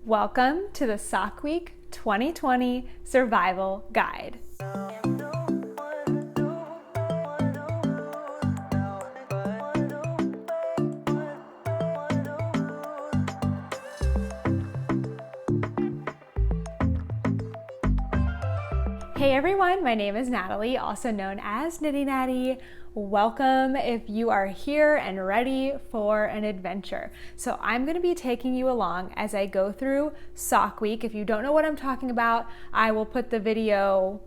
Welcome to the Sock Week 2020 Survival Guide. Hey everyone, my name is Natalie, also known as Knitty Natty. Welcome if you are here and ready for an adventure. So I'm going to be taking you along as I go through Sock Week. If you don't know what I'm talking about, I will put the video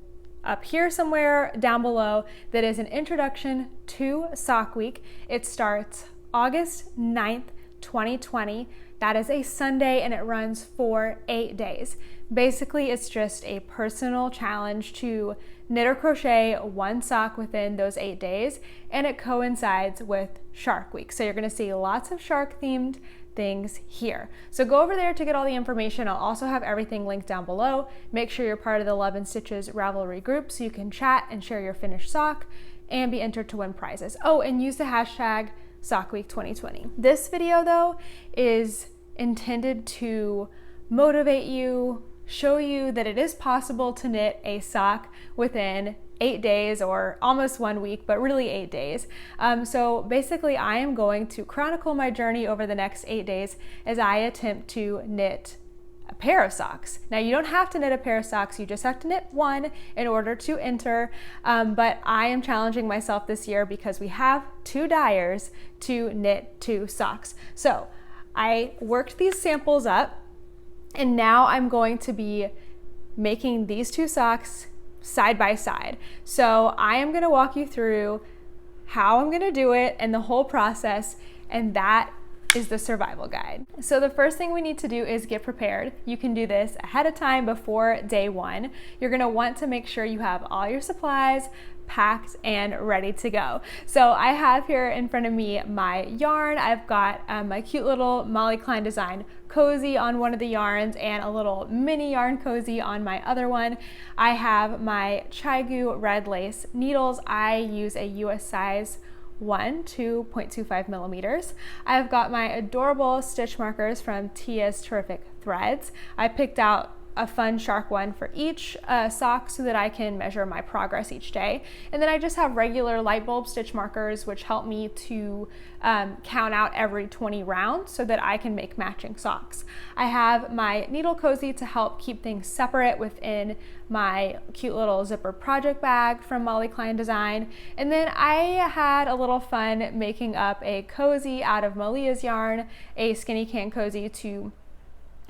up here somewhere down below that is an introduction to Sock Week. It starts August 9th, 2020. That is a Sunday and it runs for 8 days. Basically, it's just a personal challenge to knit or crochet one sock within those 8 days, and it coincides with Shark Week. So you're gonna see lots of shark themed things here. So go over there to get all the information. I'll also have everything linked down below. Make sure you're part of the Love and Stitches Ravelry group so you can chat and share your finished sock and be entered to win prizes. Oh, and use the hashtag Sock Week 2020. This video though is intended to motivate you, show you that it is possible to knit a sock within 8 days or almost 1 week, but really 8 days. So basically I am going to chronicle my journey over the next 8 days as I attempt to knit a pair of socks. Now you don't have to knit a pair of socks, you just have to knit one in order to enter, but I am challenging myself this year because we have 2 dyers to knit 2 socks. So I worked these samples up and now I'm going to be making these 2 socks side by side. So I am going to walk you through how I'm going to do it and the whole process, and that is the survival guide. So the first thing we need to do is get prepared. You can do this ahead of time before day 1. You're going to want to make sure you have all your supplies packed and ready to go. So I have here in front of me my yarn. I've got my cute little Molly Klein design cozy on one of the yarns and a little mini yarn cozy on my other one. I have my Chaigu red lace needles. I use a US size 1 to 0.25 millimeters. I've got my adorable stitch markers from Tia's Terrific Threads. I picked out a fun shark one for each sock so that I can measure my progress each day. And then I just have regular light bulb stitch markers which help me to count out every 20 rounds so that I can make matching socks. I have my needle cozy to help keep things separate within my cute little zipper project bag from Molly Klein Design. And then I had a little fun making up a cozy out of Malia's yarn, a skinny can cozy to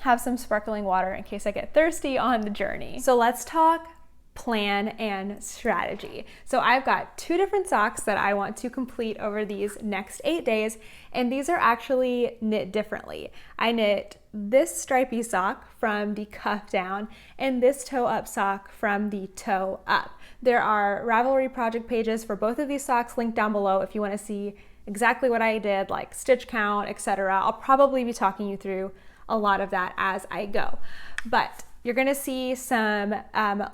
have some sparkling water in case I get thirsty on the journey. So let's talk plan and strategy. So I've got 2 different socks that I want to complete over these next 8 days, and these are actually knit differently. I knit this stripy sock from the cuff down and this toe up sock from the toe up. There are Ravelry project pages for both of these socks linked down below if you want to see exactly what I did, like stitch count, etc. I'll probably be talking you through a lot of that as I go. But you're gonna see some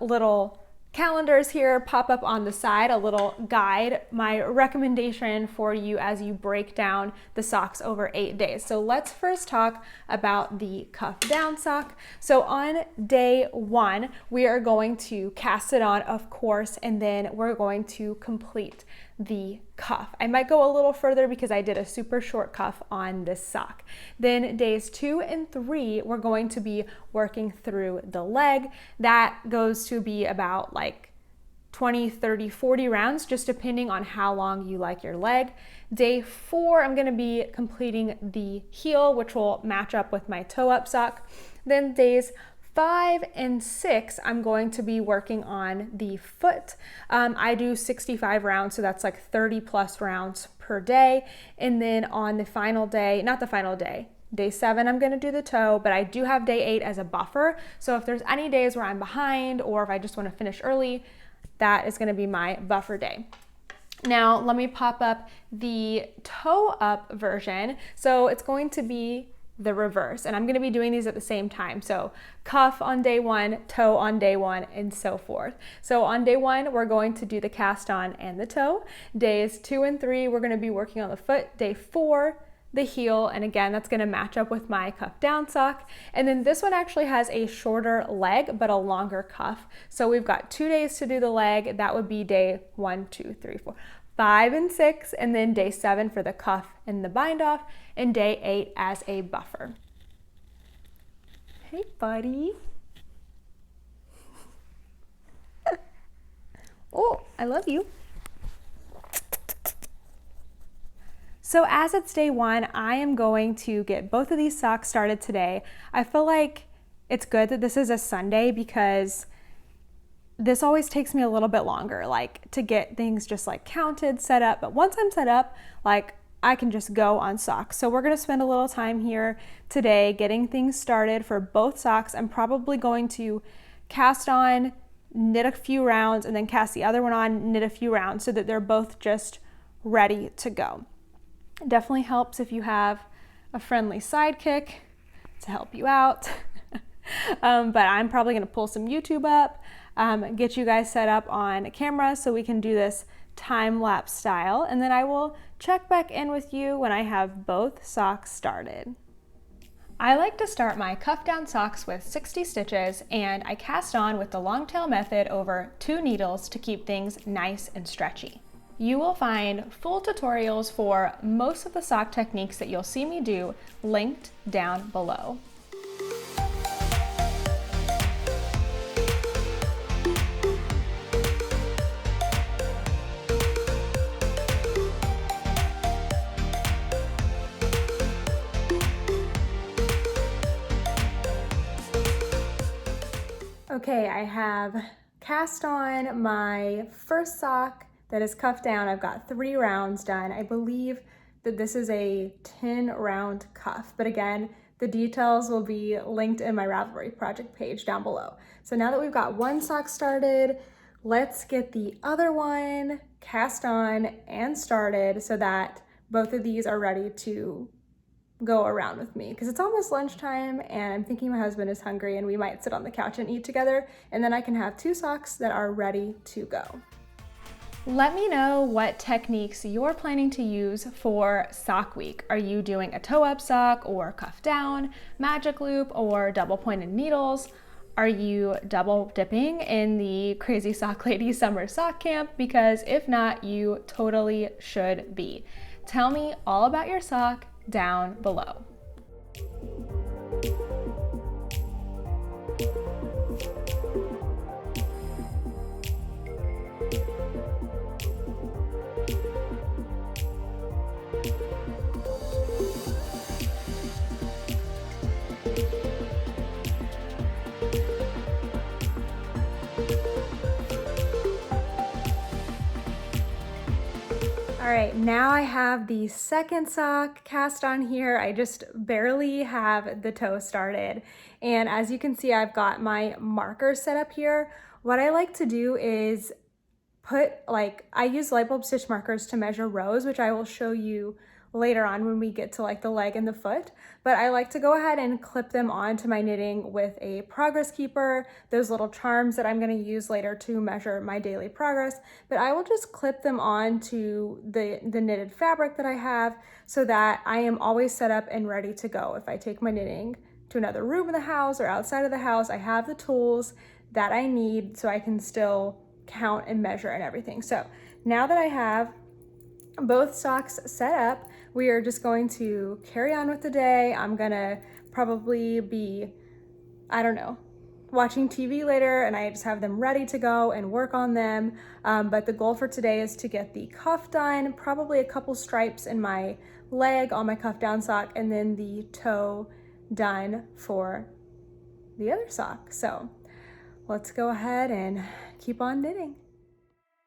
little calendars here pop up on the side, a little guide, my recommendation for you as you break down the socks over 8 days. So let's first talk about the cuff down sock. So on day 1, we are going to cast it on, of course, and then we're going to complete the cuff. I might go a little further because I did a super short cuff on this sock. Then days 2 and 3, we're going to be working through the leg. That goes to be about like 20, 30, 40 rounds, just depending on how long you like your leg. Day 4, I'm going to be completing the heel, which will match up with my toe up sock. Then days 5 and 6, I'm going to be working on the foot. I do 65 rounds, so that's like 30 plus rounds per day. And then on the final day, not the final day, day 7, I'm going to do the toe, but I do have day 8 as a buffer. So if there's any days where I'm behind or if I just want to finish early, that is going to be my buffer day. Now let me pop up the toe up version. So it's going to be the reverse, and I'm going to be doing these at the same time. So cuff on day 1, toe on day 1, and so forth. So on day 1, we're going to do the cast on and the toe. Days 2 and 3, we're going to be working on the foot. Day 4, the heel, and again, that's gonna match up with my cuff down sock. And then this one actually has a shorter leg, but a longer cuff. So we've got 2 days to do the leg. That would be day 1, 2, 3, 4, 5, and 6, and then day 7 for the cuff and the bind off, and day 8 as a buffer. Hey, buddy. Oh, I love you. So as it's day 1, I am going to get both of these socks started today. I feel like it's good that this is a Sunday because this always takes me a little bit longer, like to get things just like counted, set up. But once I'm set up, like I can just go on socks. So we're gonna spend a little time here today getting things started for both socks. I'm probably going to cast on, knit a few rounds, and then cast the other one on, knit a few rounds so that they're both just ready to go. It definitely helps if you have a friendly sidekick to help you out. But I'm probably gonna pull some YouTube up, get you guys set up on camera so we can do this time-lapse style, and then I will check back in with you when I have both socks started. I like to start my cuff down socks with 60 stitches, and I cast on with the long tail method over 2 needles to keep things nice and stretchy. You will find full tutorials for most of the sock techniques that you'll see me do linked down below. Okay, I have cast on my first sock that is cuffed down. I've got 3 rounds done. I believe that this is a 10 round cuff, but again, the details will be linked in my Ravelry project page down below. So now that we've got one sock started, let's get the other one cast on and started so that both of these are ready to go around with me, because it's almost lunchtime and I'm thinking my husband is hungry and we might sit on the couch and eat together, and then I can have 2 socks that are ready to go. Let me know what techniques you're planning to use for sock week. Are you doing a toe up sock or cuff down, magic loop, or double pointed needles? Are you double dipping in the Crazy Sock Lady Summer Sock Camp? Because if not, you totally should be. Tell me all about your sock down below. All right, now I have the second sock cast on here. I just barely have the toe started. And as you can see, I've got my markers set up here. What I like to do is I use light bulb stitch markers to measure rows, which I will show you later on when we get to like the leg and the foot. But I like to go ahead and clip them onto my knitting with a progress keeper, those little charms that I'm gonna use later to measure my daily progress. But I will just clip them onto the knitted fabric that I have so that I am always set up and ready to go. If I take my knitting to another room in the house or outside of the house, I have the tools that I need so I can still count and measure and everything. So now that I have both socks set up, we are just going to carry on with the day. I'm gonna probably be, I don't know, watching TV later, and I just have them ready to go and work on them. But the goal for today is to get the cuff done, probably a couple stripes in my leg on my cuff down sock, and then the toe done for the other sock. So let's go ahead and keep on knitting.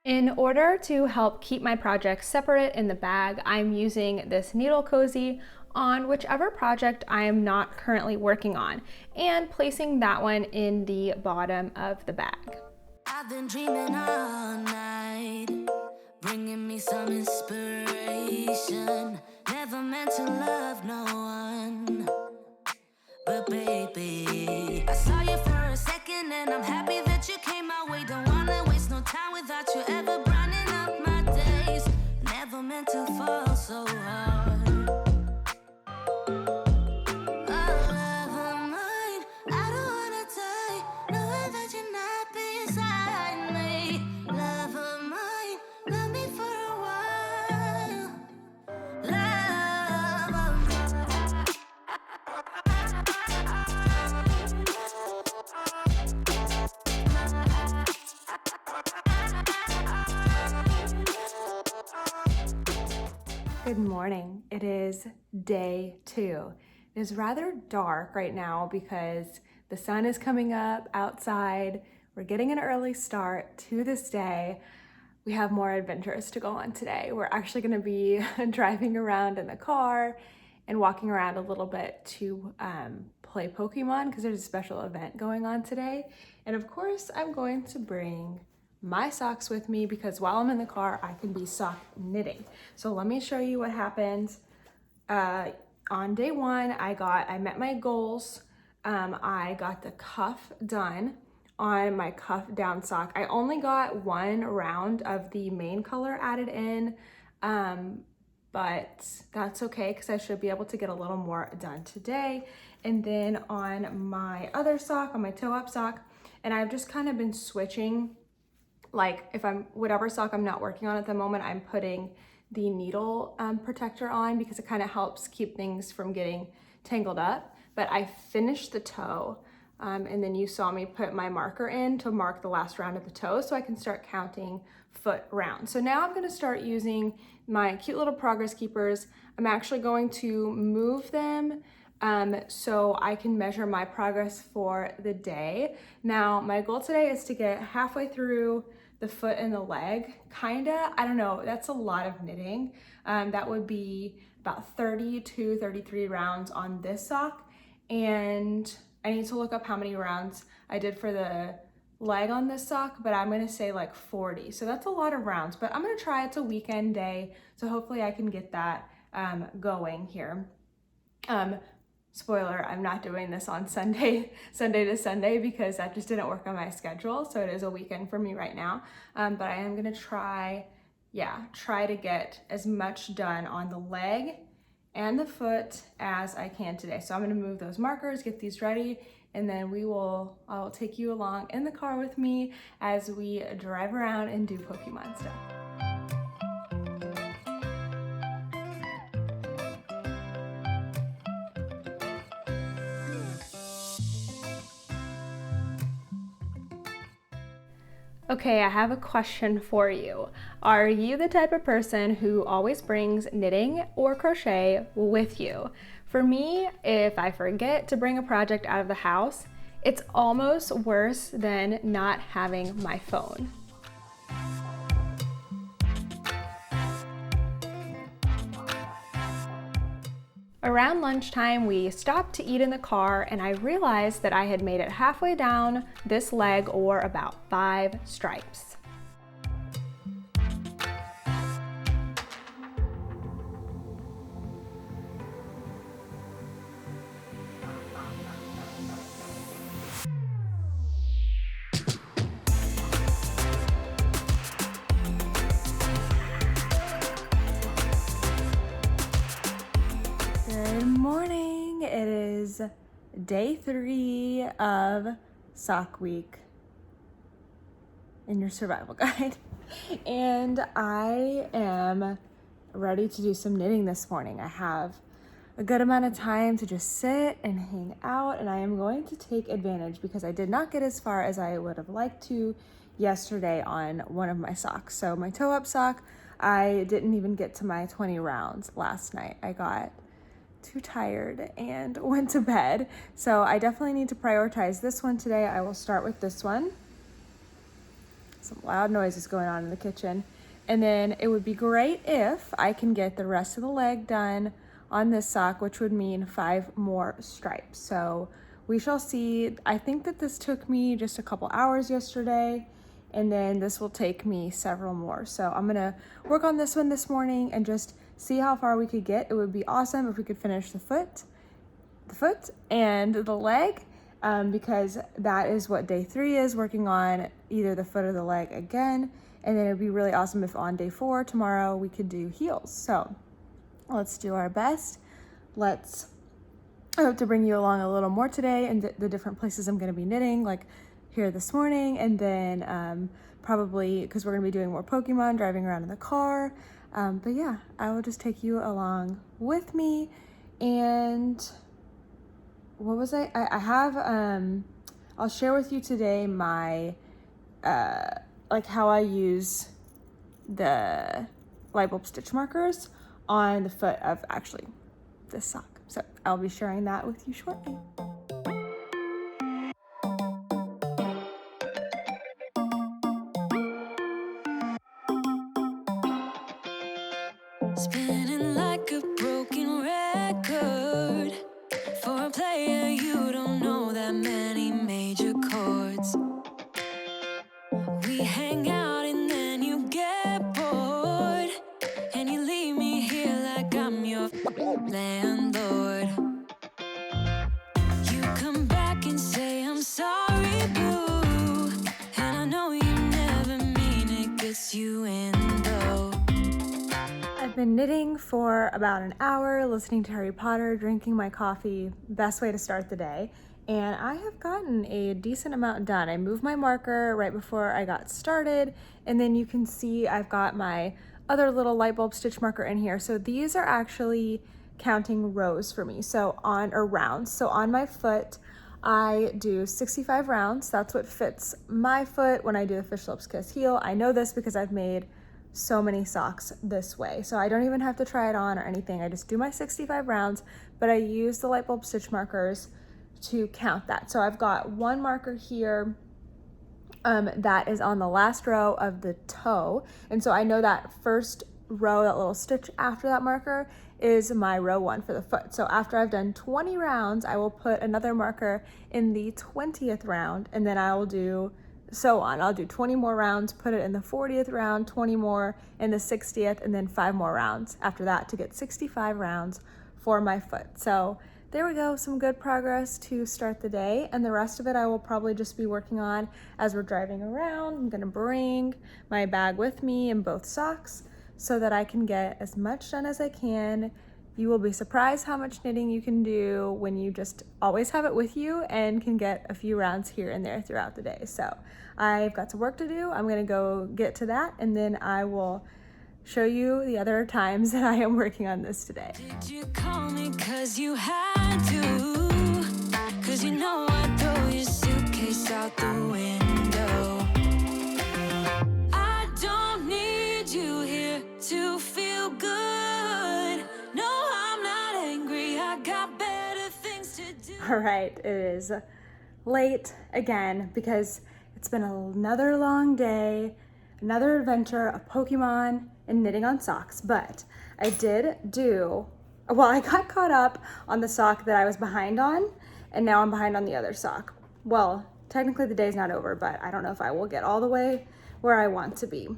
In order to help keep my projects separate in the bag, I'm using this needle cozy on whichever project I am not currently working on and placing that one in the bottom of the bag. I've been dreaming all night, bringing me some inspiration. Never meant to love no one, but baby, I saw you for a second and I'm happy that you came my way. Don't wanna waste no time without you ever brightening up my days. Never meant to fall so hard. Good morning. It is day 2. It is rather dark right now because the sun is coming up outside. We're getting an early start to this day. We have more adventures to go on today. We're actually going to be driving around in the car and walking around a little bit to play Pokemon because there's a special event going on today. And of course, I'm going to bring my socks with me because while I'm in the car, I can be sock knitting. So let me show you what happened. On day 1, I met my goals. I got the cuff done on my cuff down sock. I only got 1 round of the main color added in, but that's okay because I should be able to get a little more done today. And then on my other sock, on my toe up sock, and I've just kind of been switching, like if whatever sock I'm not working on at the moment, I'm putting the needle protector on because it kind of helps keep things from getting tangled up. But I finished the toe, and then you saw me put my marker in to mark the last round of the toe so I can start counting foot rounds. So now I'm going to start using my cute little progress keepers. I'm actually going to move them so I can measure my progress for the day. Now, my goal today is to get halfway through the foot and the leg, kinda. I don't know, that's a lot of knitting. That would be about 30 to 33 rounds on this sock. And I need to look up how many rounds I did for the leg on this sock, but I'm gonna say like 40. So that's a lot of rounds, but I'm gonna try. It's a weekend day, so hopefully I can get that going here. Spoiler, I'm not doing this on Sunday to Sunday because that just didn't work on my schedule. So it is a weekend for me right now. But I am gonna try to get as much done on the leg and the foot as I can today. So I'm gonna move those markers, get these ready, and then I will take you along in the car with me as we drive around and do Pokemon stuff. Okay, I have a question for you. Are you the type of person who always brings knitting or crochet with you? For me, if I forget to bring a project out of the house, it's almost worse than not having my phone. Around lunchtime, we stopped to eat in the car and I realized that I had made it halfway down this leg, or about 5 stripes. Good morning. It is day 3 of sock week in your survival guide. And I am ready to do some knitting this morning. I have a good amount of time to just sit and hang out, and I am going to take advantage because I did not get as far as I would have liked to yesterday on one of my socks. So my toe up sock, I didn't even get to my 20 rounds last night. I got too tired and went to bed. So I definitely need to prioritize this one today. I will start with this one. Some loud noises going on in the kitchen. And then it would be great if I can get the rest of the leg done on this sock, which would mean 5 more stripes. So we shall see. I think that this took me just a couple hours yesterday, and then this will take me several more. So I'm gonna work on this one this morning and just see how far we could get. It would be awesome if we could finish the foot and the leg, because that is what day 3 is, working on either the foot or the leg again. And then it would be really awesome if on day 4 tomorrow we could do heels. So let's do our best. I hope to bring you along a little more today and the different places I'm going to be knitting, like here this morning, and then probably, because we're going to be doing more Pokemon, driving around in the car. But yeah, I will just take you along with me. And what was I have, I'll share with you today my, like how I use the light bulb stitch markers on the foot of actually this sock. So I'll be sharing that with you shortly. Spinning like a broken record. For a player, you don't know that many major chords. We hang out and then you get bored, and you leave me here like I'm your landlord. You come back and say I'm sorry, boo, and I know you never mean it, gets you in though. I've been knitting for about an hour, listening to Harry Potter, drinking my coffee, best way to start the day. And I have gotten a decent amount done. I moved my marker right before I got started, and then you can see I've got my other little light bulb stitch marker in here. So these are actually counting rows for me, or rounds. So on my foot, I do 65 rounds. That's what fits my foot when I do the Fish Lips Kiss heel. I know this because I've made so many socks this way. So I don't even have to try it on or anything. I just do my 65 rounds, but I use the light bulb stitch markers to count that. So I've got one marker here that is on the last row of the toe. And so I know that first row, that little stitch after that marker, is my row 1 for the foot. So after I've done 20 rounds, I will put another marker in the 20th round, and then I will do so on. I'll do 20 more rounds, put it in the 40th round, 20 more in the 60th, and then 5 more rounds after that to get 65 rounds for my foot. So there we go, some good progress to start the day, and the rest of it I will probably just be working on as we're driving around. I'm gonna bring my bag with me in both socks so that I can get as much done as I can. You will be surprised how much knitting you can do when you just always have it with you and can get a few rounds here and there throughout the day. So I've got some work to do. I'm gonna go get to that, and then I will show you the other times that I am working on this today. Did you call me 'cause you had to? 'Cause you know I throw your suitcase out the window. I don't need you here to feel good. No, I'm not angry. I got better things to do. All right, it is late again because it's been another long day, another adventure of Pokemon and knitting on socks. But I got caught up on the sock that I was behind on, and now I'm behind on the other sock. Well, technically the day's not over, but I don't know if I will get all the way where I want to be.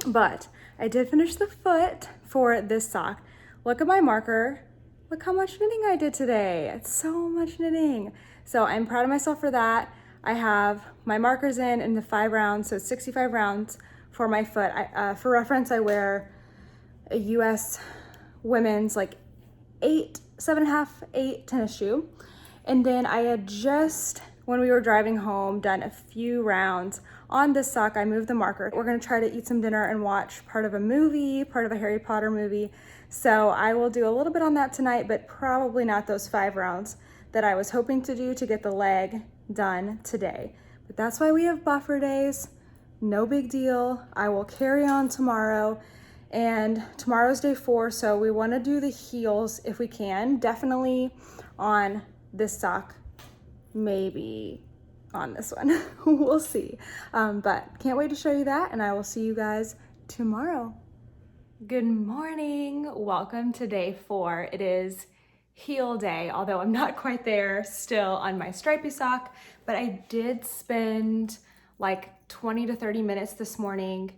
But I did finish the foot for this sock. Look at my marker. Look how much knitting I did today. It's so much knitting. So I'm proud of myself for that. I have my markers in the 5 rounds, so 65 rounds for my foot. For reference, I wear a US women's like 7.5, 8 tennis shoe. And then I had just, when we were driving home, done a few rounds on this sock. I moved the marker. We're gonna try to eat some dinner and watch part of a movie, part of a Harry Potter movie. So I will do a little bit on that tonight, but probably not those 5 rounds that I was hoping to do to get the leg done today. But that's why we have buffer days. No big deal. I will carry on tomorrow, and tomorrow's day 4, so we want to do the heels if we can. Definitely on this sock, maybe on this one. We'll see. But can't wait to show you that, and I will see you guys tomorrow. Good morning. Welcome to day 4. It is heel day, although I'm not quite there still on my stripy sock, but I did spend like 20 to 30 minutes this morning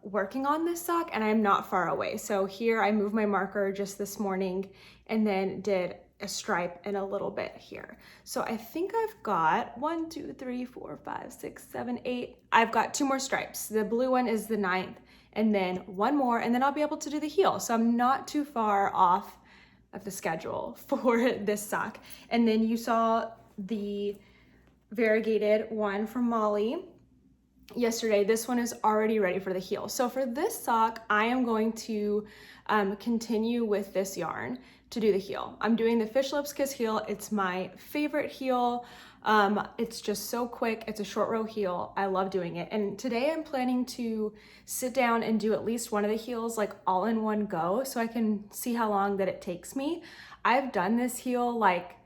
working on this sock, and I'm not far away. So here I moved my marker just this morning and then did a stripe and a little bit here. So I think I've got 1, 2, 3, 4, 5, 6, 7, 8. I've got 2 more stripes. The blue one is the 9th, and then 1 more, and then I'll be able to do the heel. So I'm not too far off of the schedule for this sock. And then you saw the variegated one from Molly yesterday. This one is already ready for the heel. So for this sock, I am going to continue with this yarn. to do the heel. I'm doing the Fish Lips Kiss heel. It's my favorite heel. It's just so quick. It's a short row heel. I love doing it. And today I'm planning to sit down and do at least one of the heels like all in one go so I can see how long that it takes me. I've done this heel like,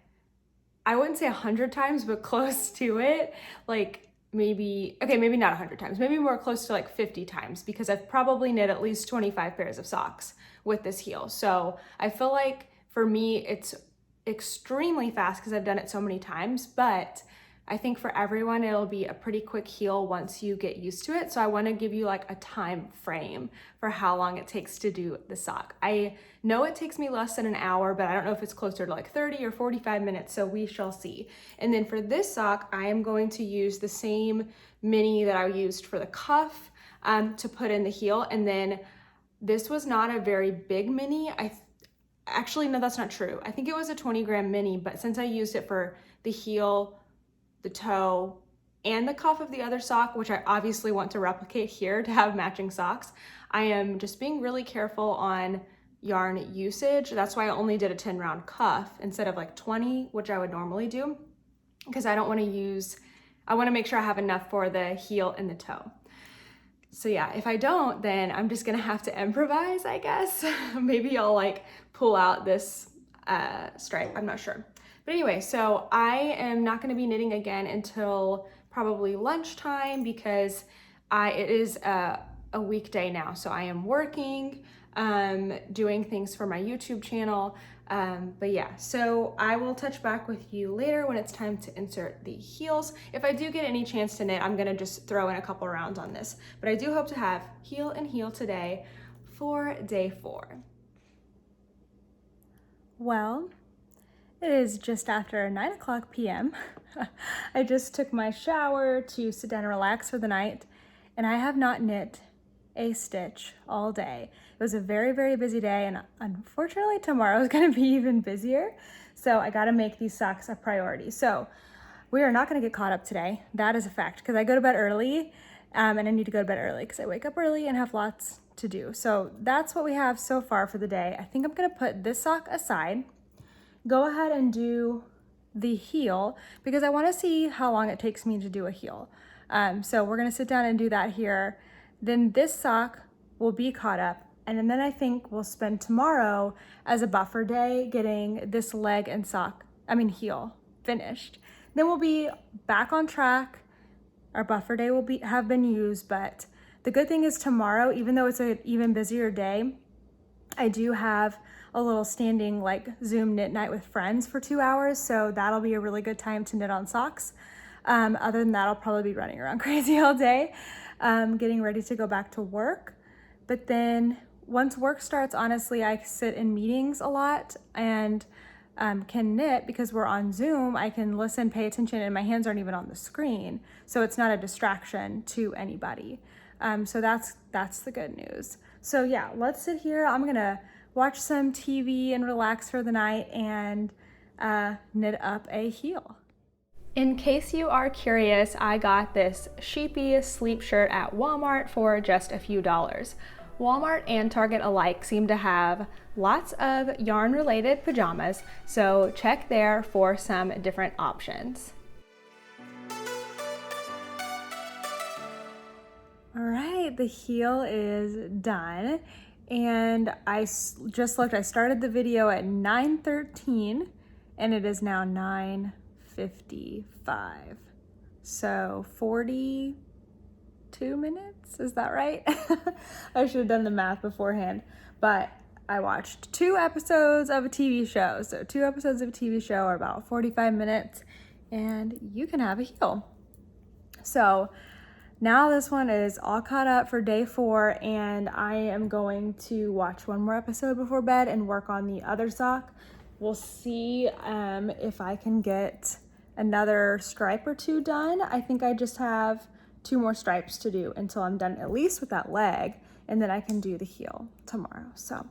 I wouldn't say 100 times, but close to it. Like maybe not 100 times, maybe more close to like 50 times because I've probably knit at least 25 pairs of socks with this heel. So I feel like for me, it's extremely fast because I've done it so many times, but I think for everyone, it'll be a pretty quick heel once you get used to it. So I want to give you like a time frame for how long it takes to do the sock. I know it takes me less than an hour, but I don't know if it's closer to like 30 or 45 minutes. So we shall see. And then for this sock, I am going to use the same mini that I used for the cuff to put in the heel. And then this was not a very big mini. Actually, no, that's not true. I think it was a 20-gram mini, but since I used it for the heel, the toe, and the cuff of the other sock, which I obviously want to replicate here to have matching socks, I am just being really careful on yarn usage. That's why I only did a 10-round cuff instead of like 20, which I would normally do, because I want to make sure I have enough for the heel and the toe. So yeah, if I don't, then I'm just gonna have to improvise, I guess. Maybe I'll like pull out this stripe, I'm not sure. But anyway, so I am not gonna be knitting again until probably lunchtime because it is a weekday now. So I am working, doing things for my YouTube channel. But yeah, so I will touch back with you later when it's time to insert the heels. If I do get any chance to knit, I'm gonna just throw in a couple rounds on this. But I do hope to have heel and heel today for day 4. Well, it is just after 9:00 p.m. I just took my shower to sit down and relax for the night, and I have not knit a stitch all day. It was a very, very busy day, and unfortunately tomorrow is going to be even busier. So I got to make these socks a priority. So we are not going to get caught up today. That is a fact because I go to bed early, and I need to go to bed early because I wake up early and have lots to do. So that's what we have so far for the day. I think I'm going to put this sock aside, go ahead and do the heel because I want to see how long it takes me to do a heel. So we're going to sit down and do that here. Then this sock will be caught up. And then I think we'll spend tomorrow as a buffer day getting this leg and heel finished. Then we'll be back on track. Our buffer day will have been used, but the good thing is tomorrow, even though it's an even busier day, I do have a little standing like Zoom knit night with friends for 2 hours. So that'll be a really good time to knit on socks. Other than that, I'll probably be running around crazy all day, getting ready to go back to work. But then once work starts, honestly, I sit in meetings a lot and can knit because we're on Zoom. I can listen, pay attention, and my hands aren't even on the screen. So it's not a distraction to anybody. So that's the good news. So yeah, let's sit here. I'm gonna watch some TV and relax for the night and knit up a heel. In case you are curious, I got this sheepy sleep shirt at Walmart for just a few dollars. Walmart and Target alike seem to have lots of yarn-related pajamas, so check there for some different options. All right, the heel is done. And I just looked, I started the video at 9:13 and it is now 9:55. So 42 minutes, is that right? I should have done the math beforehand, but I watched 2 episodes of a TV show. So 2 episodes of a TV show are about 45 minutes and you can have a heel. So now this one is all caught up for day 4 and I am going to watch one more episode before bed and work on the other sock. We'll see if I can get another stripe or 2 done. I think I just have 2 more stripes to do until I'm done at least with that leg, and then I can do the heel tomorrow. So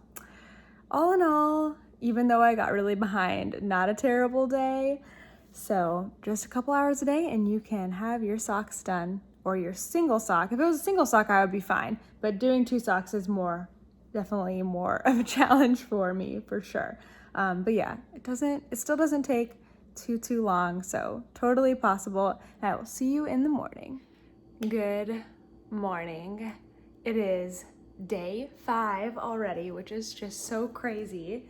all in all, even though I got really behind, not a terrible day. So just a couple hours a day and you can have your socks done. Or your single sock. If it was a single sock, I would be fine. But doing 2 socks is definitely more of a challenge for me, for sure. But yeah, it still doesn't take too long, so totally possible. And I will see you in the morning. Good morning. It is day 5 already, which is just so crazy.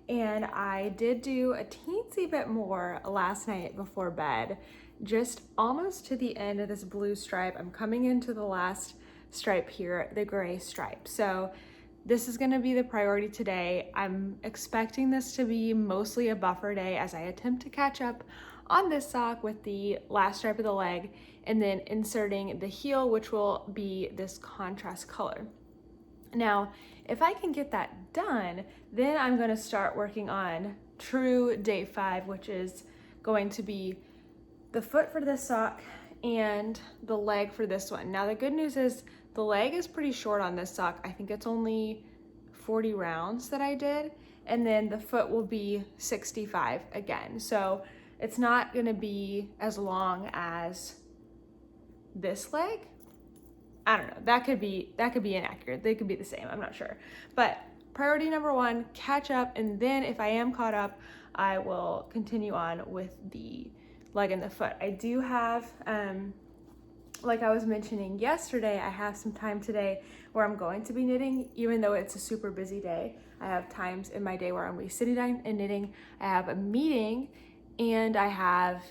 And I did do a teensy bit more last night before bed, just almost to the end of this blue stripe. I'm coming into the last stripe here, the gray stripe. So this is gonna be the priority today. I'm expecting this to be mostly a buffer day as I attempt to catch up on this sock with the last stripe of the leg and then inserting the heel, which will be this contrast color. Now, if I can get that done, then I'm gonna start working on true day 5, which is going to be the foot for this sock and the leg for this one. Now, the good news is the leg is pretty short on this sock. I think it's only 40 rounds that I did, and then the foot will be 65 again. So it's not gonna be as long as this leg. I don't know, that could be inaccurate. They could be the same, I'm not sure. But priority number 1, catch up, and then if I am caught up, I will continue on with the leg and the foot. I do have, like I was mentioning yesterday, I have some time today where I'm going to be knitting, even though it's a super busy day. I have times in my day where I'm sitting down and knitting. I have a meeting, and I have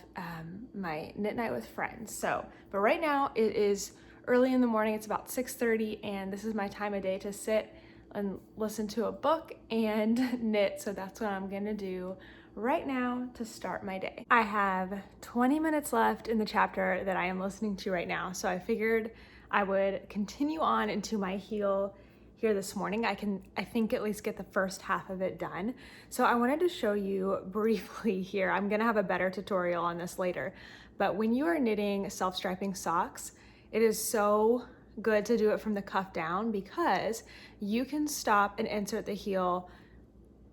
my knit night with friends. So, but right now it is early in the morning. It's about 6:30, and this is my time of day to sit and listen to a book and knit. So that's what I'm gonna do right now to start my day. I have 20 minutes left in the chapter that I am listening to right now, so I figured I would continue on into my heel here this morning. I think at least get the first half of it done. So I wanted to show you briefly here. I'm gonna have a better tutorial on this later, but when you are knitting self-striping socks, it is so good to do it from the cuff down because you can stop and insert the heel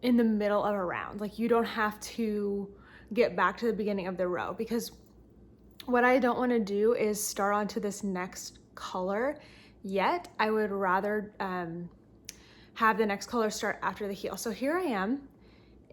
in the middle of a round. Like, you don't have to get back to the beginning of the row, because what I don't want to do is start onto this next color yet. I would rather have the next color start after the heel. So here I am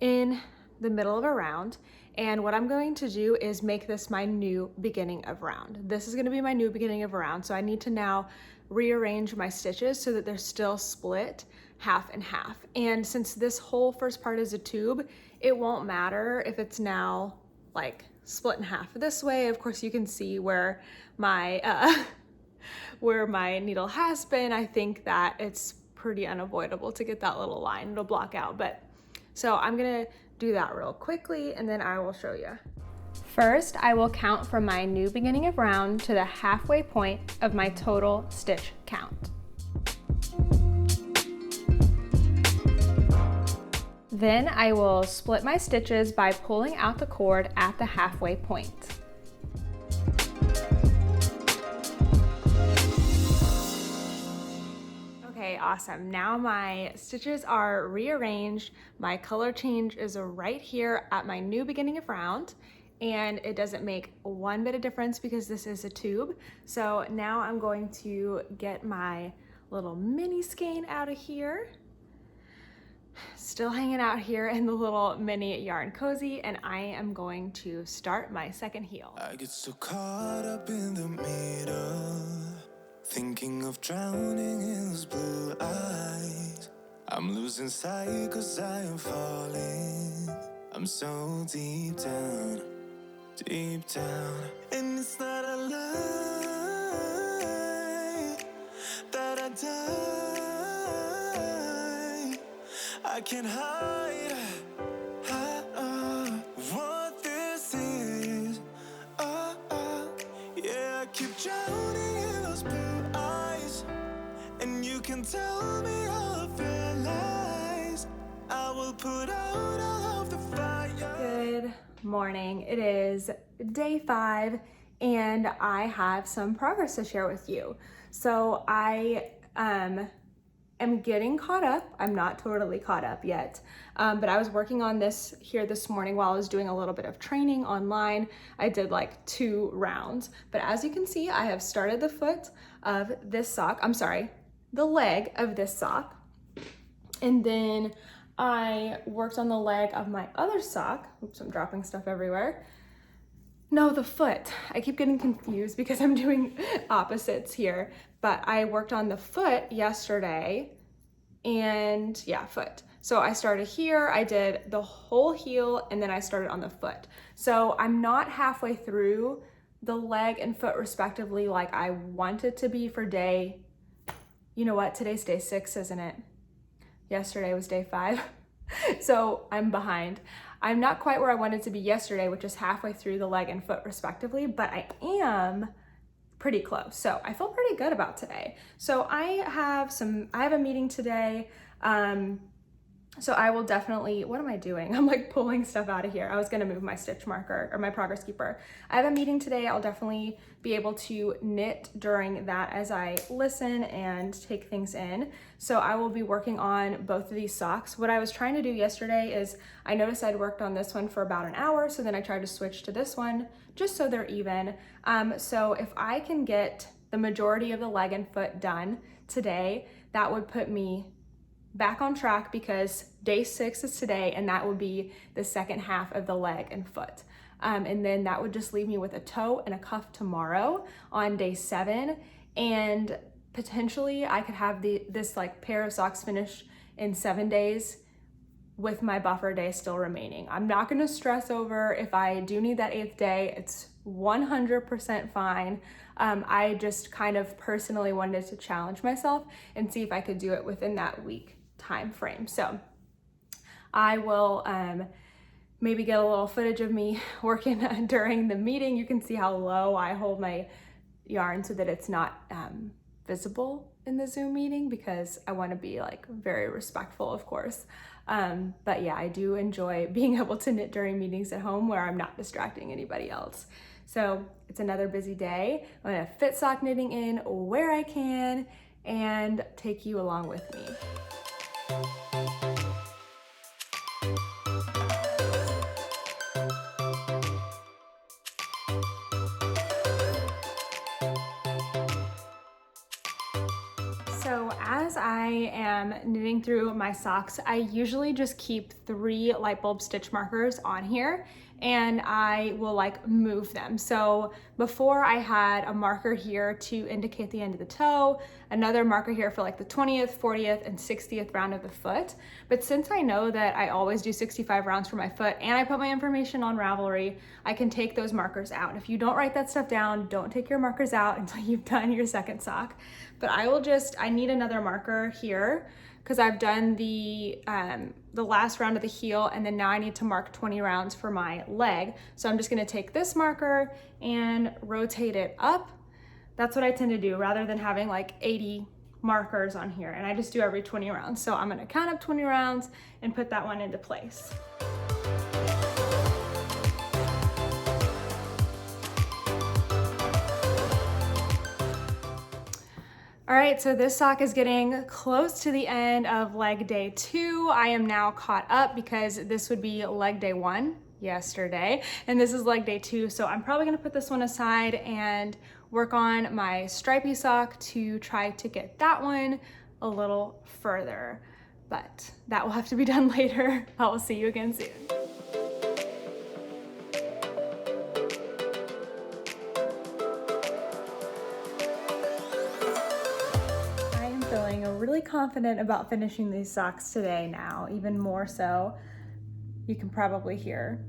in the middle of a round, and what I'm going to do is make this my new beginning of round. This is going to be my new beginning of a round, so I need to now rearrange my stitches so that they're still split half and half. And since this whole first part is a tube, it won't matter if it's now like split in half this way. Of course, you can see where my where my needle has been. I think that it's pretty unavoidable to get that little line. It'll block out. But so I'm gonna do that real quickly, and then I will show you. First, I will count from my new beginning of round to the halfway point of my total stitch count. Then I will split my stitches by pulling out the cord at the halfway point. Okay, awesome. Now my stitches are rearranged. My color change is right here at my new beginning of round, and it doesn't make one bit of difference because this is a tube. So now I'm going to get my little mini skein out of here. Still hanging out here in the little mini yarn cozy, and I am going to start my second heel. I get so caught up in the middle, thinking of drowning in those blue eyes. I'm losing sight 'cause I am falling. I'm so deep down, and it's not a lie that I die. I can't hide what this is. Yeah, I keep drowning in those blue eyes, and you can tell me all of your lies. I will put out all of the fire. Good morning. It is day 5, and I have some progress to share with you. So I am getting caught up. I'm not totally caught up yet, but I was working on this here this morning while I was doing a little bit of training online. I did like 2 rounds, but as you can see, I have started the foot of this sock. I'm sorry, the leg of this sock. And then I worked on the leg of my other sock. Oops, I'm dropping stuff everywhere. No, the foot. I keep getting confused because I'm doing opposites here, but I worked on the foot yesterday and yeah, foot. So I started here, I did the whole heel, and then I started on the foot. So I'm not halfway through the leg and foot respectively like I wanted to be for day, you know what, today's day 6, isn't it? Yesterday was day 5. So I'm behind. I'm not quite where I wanted to be yesterday, which is halfway through the leg and foot respectively, but I am pretty close. So I feel pretty good about today. So I have a meeting today. So I will definitely, what am I doing? I'm like pulling stuff out of here. I was gonna move my stitch marker or my progress keeper. I have a meeting today. I'll definitely be able to knit during that as I listen and take things in. So I will be working on both of these socks. What I was trying to do yesterday is I noticed I'd worked on this one for about an hour. So then I tried to switch to this one just so they're even. So if I can get the majority of the leg and foot done today, that would put me back on track because day 6 is today and that would be the second half of the leg and foot. And then that would just leave me with a toe and a cuff tomorrow on day 7. And potentially I could have this like pair of socks finished in 7 days with my buffer day still remaining. I'm not gonna stress over if I do need that 8th day, it's 100% fine. I just kind of personally wanted to challenge myself and see if I could do it within that week time frame. So I will maybe get a little footage of me working during the meeting. You can see how low I hold my yarn so that it's not visible in the Zoom meeting because I want to be like very respectful, of course. But yeah, I do enjoy being able to knit during meetings at home where I'm not distracting anybody else. So it's another busy day. I'm gonna fit sock knitting in where I can and take you along with me. So as I am knitting through my socks, I usually just keep 3 light bulb stitch markers on here and I will like move them. So before I had a marker here to indicate the end of the toe, another marker here for like the 20th, 40th, and 60th round of the foot. But since I know that I always do 65 rounds for my foot and I put my information on Ravelry, I can take those markers out. If you don't write that stuff down, don't take your markers out until you've done your second sock. But I need another marker here because I've done the last round of the heel and then now I need to mark 20 rounds for my leg. So I'm just gonna take this marker and rotate it up. That's what I tend to do rather than having like 80 markers on here, and I just do every 20 rounds. So I'm gonna count up 20 rounds and put that one into place. All right, so this sock is getting close to the end of leg day 2. I am now caught up because this would be leg day 1 yesterday, and this is leg day 2. So I'm probably gonna put this one aside and work on my stripy sock to try to get that one a little further, but that will have to be done later. I will see you again soon. Feeling really confident about finishing these socks today now, even more so. You can probably hear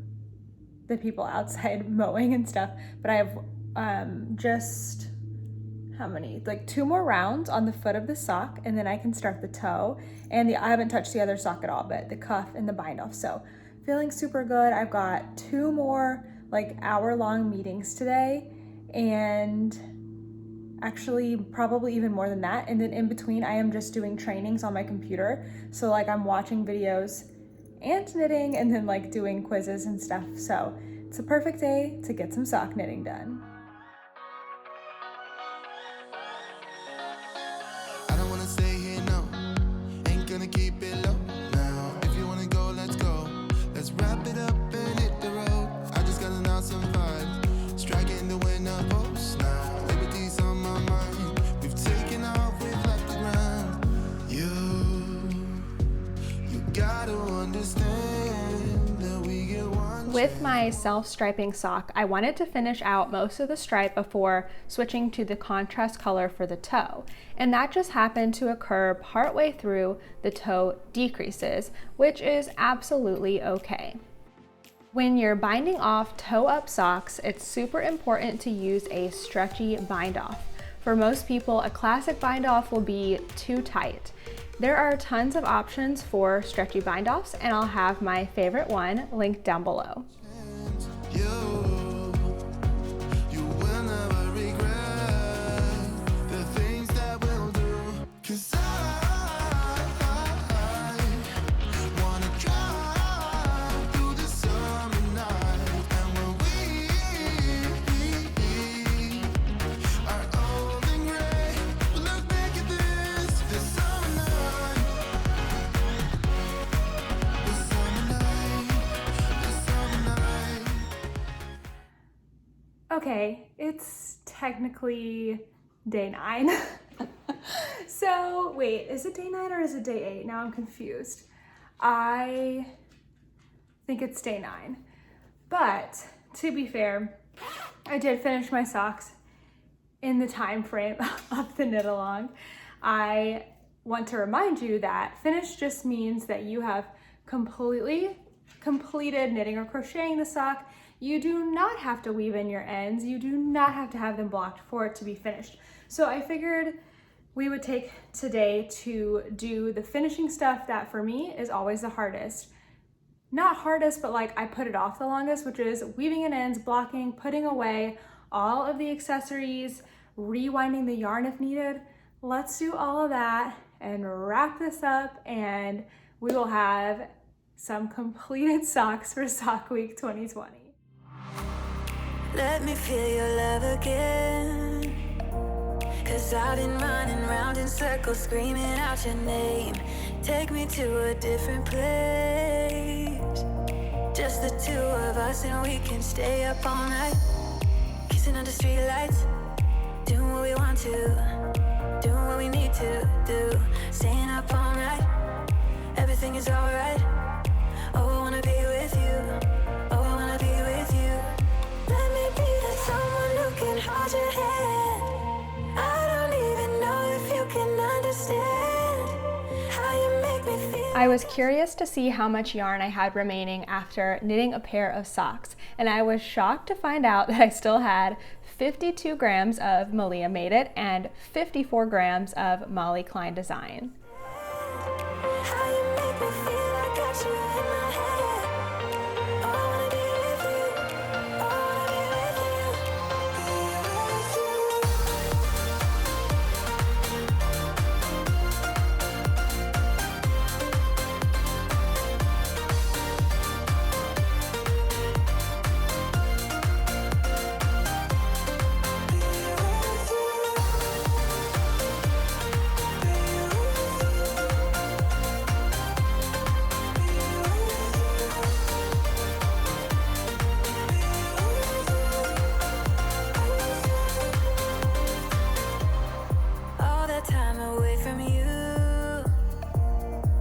the people outside mowing and stuff, but I have just, how many? Like 2 more rounds on the foot of the sock, and then I can start the toe. And I haven't touched the other sock at all, but the cuff and the bind off. So feeling super good. I've got 2 more like hour-long meetings today, and actually probably even more than that. And then in between I am just doing trainings on my computer. So like I'm watching videos and knitting and then like doing quizzes and stuff. So it's a perfect day to get some sock knitting done. I don't wanna stay here, no. Ain't gonna keep it low now. If you wanna go, let's go. Let's wrap it up and hit the road. I just got an awesome vibe. Striking the winner post now. On my mind, we've taken off, we've left the ground. You gotta With my self-striping sock, I wanted to finish out most of the stripe before switching to the contrast color for the toe. And that just happened to occur partway through the toe decreases, which is absolutely okay. When you're binding off toe-up socks, it's super important to use a stretchy bind-off. For most people, a classic bind-off will be too tight. There are tons of options for stretchy bind-offs, and I'll have my favorite one linked down below. Okay, it's technically day 9. So wait, is it day 9 or is it day 8? Now I'm confused. I think it's day 9. But to be fair, I did finish my socks in the time frame of the knit along. I want to remind you that finished just means that you have completely completed knitting or crocheting the sock. You do not have to weave in your ends. You do not have to have them blocked for it to be finished. So I figured we would take today to do the finishing stuff that for me is always the hardest. Not hardest, but like I put it off the longest, which is weaving in ends, blocking, putting away all of the accessories, rewinding the yarn if needed. Let's do all of that and wrap this up, and we will have some completed socks for Sock Week 2020. Let me feel your love again, 'cause I've been running round in circles screaming out your name. Take me to a different place, just the two of us, and we can stay up all night, kissing under streetlights, doing what we want to, doing what we need to do, staying up all night, everything is alright. Oh, I wanna be with you, oh, I wanna be with you. Let me be that someone who can hold your hand. I don't even know if you can understand how you make me feel. I was curious to see how much yarn I had remaining after knitting a pair of socks, and I was shocked to find out that I still had 52 grams of Malia Made It and 54 grams of Molly Klein Design. How you make me feel, I got you in my head. Oh, I wanna be with you, oh, I wanna be with all that time away from you.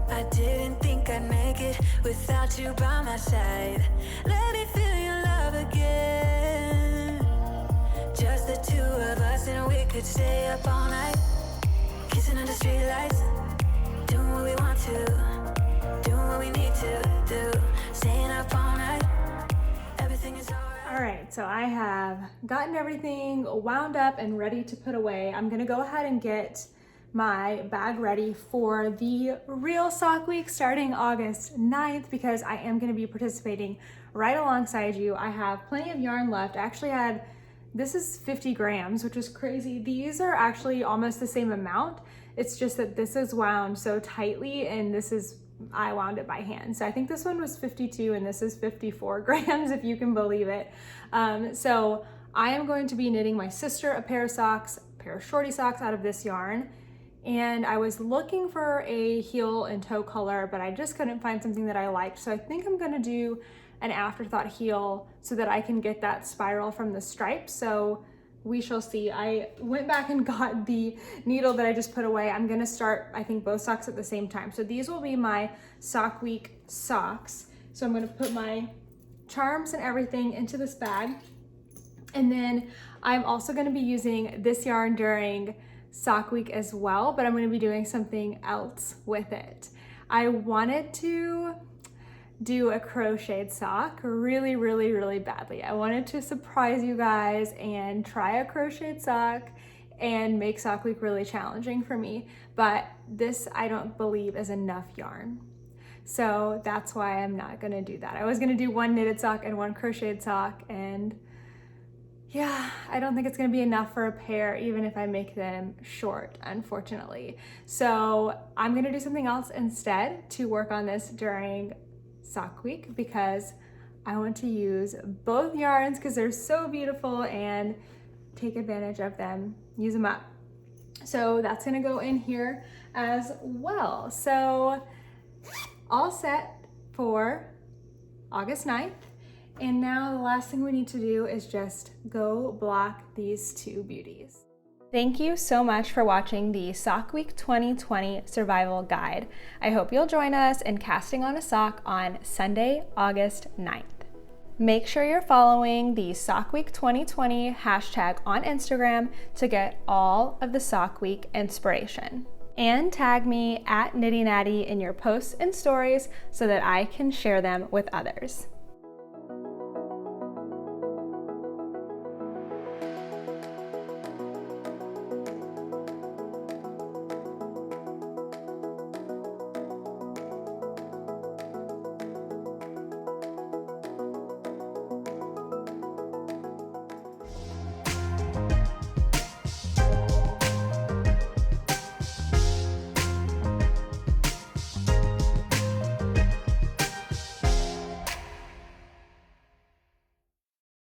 I didn't think I'd make it without you by my side. Let me feel your love again, just the two of us, and we could stay up all night, kissing under streetlights, doing what we want to, doing what we need to do, staying up all night, everything is alright. All right, so I have gotten everything wound up and ready to put away. I'm gonna go ahead and get my bag ready for the real Sock Week starting August 9th, because I am gonna be participating right alongside you. I have plenty of yarn left. I actually had, this is 50 grams, which is crazy. These are actually almost the same amount. It's just that this is wound so tightly and this is, I wound it by hand. So I think this one was 52 and this is 54 grams, if you can believe it. So I am going to be knitting my sister a pair of socks, a pair of shorty socks out of this yarn. And I was looking for a heel and toe color, but I just couldn't find something that I liked. So I think I'm gonna do an afterthought heel so that I can get that spiral from the stripe. So we shall see. I went back and got the needle that I just put away. I'm gonna start, I think, both socks at the same time. So these will be my Sock Week socks. So I'm gonna put my charms and everything into this bag. And then I'm also going to be using this yarn during sock week as well, but I'm going to be doing something else with it. I wanted to do a crocheted sock really badly. I wanted to surprise you guys and try a crocheted sock and make sock week really challenging for me, but this I don't believe is enough yarn. So that's why I'm not gonna do that. I was gonna do one knitted sock and one crocheted sock, and yeah, I don't think it's gonna be enough for a pair, even if I make them short, unfortunately. So I'm gonna do something else instead to work on this during sock week, because I want to use both yarns because they're so beautiful and take advantage of them, use them up. So that's gonna go in here as well. So all set for August 9th. And now the last thing we need to do is just go block these two beauties. Thank you so much for watching the Sock Week 2020 Survival Guide. I hope you'll join us in casting on a sock on Sunday, August 9th. Make sure you're following the Sock Week 2020 hashtag on Instagram to get all of the Sock Week inspiration. And tag me at Knitty Natty in your posts and stories so that I can share them with others.